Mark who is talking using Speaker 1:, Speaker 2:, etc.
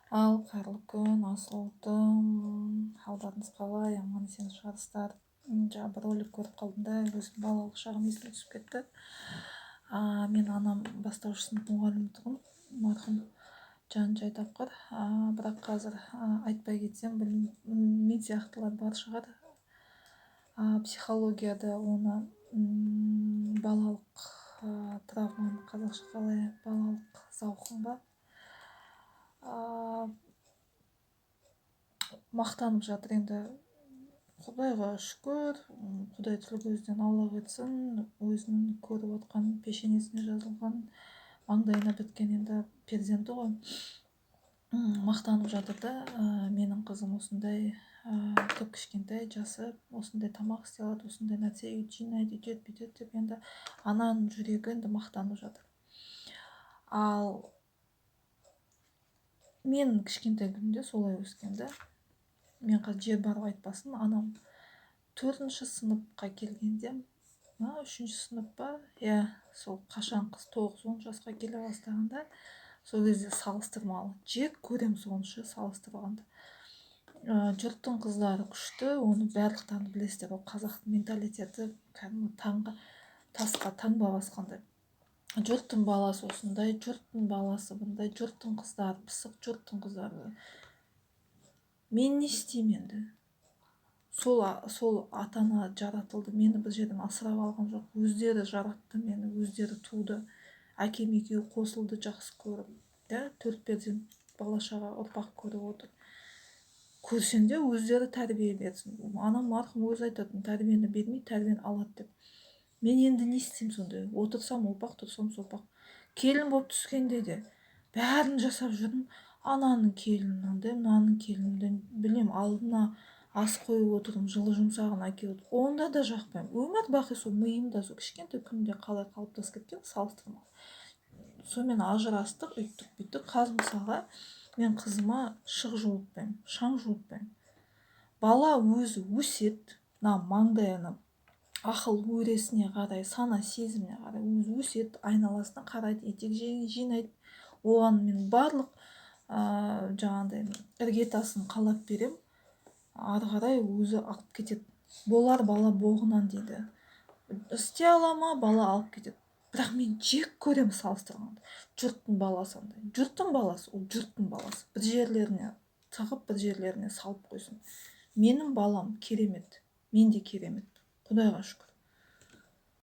Speaker 1: Ал қайырлы күн, Асылтым. Халдарыңыз қалай, аман есен шығарсыздар. Жаңа бір ролик көріп қалдым да, өзім балалық шағым есіме түсіп кетті. Мен анам бастауыш сынып мұғалімі тұғын, марқұм жан жай тапқыр. Бірақ қазір айтпай кетсем, мен сияқтылар бар шығар. Психологияда оны балалық травманы қазақша қалай, балалық зауқым ба, мақтанып жатыр. Енді Құдайға шүкір, Құдай тіл көзден аулақ етсін, өзінің көріп отқан пешенесіне жазылған, маңдайына біткен енді перзенті ғой. Мақтанып жатыр да, менің қызым осындай кіп кішкентай жасы, осындай тамақ істей алады, осындай нәрсе үй жинайды, үйтеді бүйтеді деп, енді ананың жүрегі енді мақтанып жатыр. Ал мен кішкентай күнде солай өскенде, мен қазір жер барып айтпасын, анам 4-ші сыныпқа келгенде, 3-ші сынып па, сол қашан қыз 9-10 жасқа келе бастағанда, сол кезде салыстырмалы жек көрем сонша салыстырғанда. Жұрттың қыздары күшті, оны барлықтарың білесіздер, ол қазақтың менталитеті кәдімгі тасқа таңба басқандай. Жұрттың баласы осындай, жұрттың баласы бұндай, жұрттың қыздары пысық, жұрттың қыздары. Мен не істеймін енді? Сол ата-ана жаратылды, мені бір жерден асырап алған жоқ, өздері жаратты мені, өздері туды, әкем екеуі қосылды жақсы көріп, 4 перзент бала-шаға ұрпақ көріп отыр. Көрсең де өздері тәрбие берсін. Анам марқұм өзі айтатын, тәрбиені бермей, тәрбиені алады деп. Мен енді не істеймін сонда? Отырсам опақ, тұрсам сопақ. Келін болып түскенде де бәрін жасап жүрмін. Ананың келінінде, мынаның келінінде, білем, алдына ас қойып отырдым, жылы жұмсағын әкеліп, онда да жақпаймын. Өмір бақи сол миымда сол кішкентай күнде қалай қалыптасып кеткен, салыстырмалы. Сонымен ажырастық, үйттік бүйттік. Қазір мысалға мен қызыма шық жуытпаймын, шаң жуытпаймын. Бала өзі өсет, маңдайына ақыл өресіне қарай, сана сезіміне қарай өзі өсет, айналасына қарайды, етек жинайды. Оған мен барлық жаңағыдай іргетасын қалап берем. Ары қарай өзі алып кетеді. Болар бала боғынан дейді. Істей ала ма, бала алып кетеді. Бірақ мен жек көрем салыстырғанда. Жұрттың баласы андай. Жұрттың баласы, ол жұрттың баласы. Бір жерлеріне тығып, бір жерлеріне салып қойсын. Менің балам керемет. Мен де керемет. Құдайға шүкір.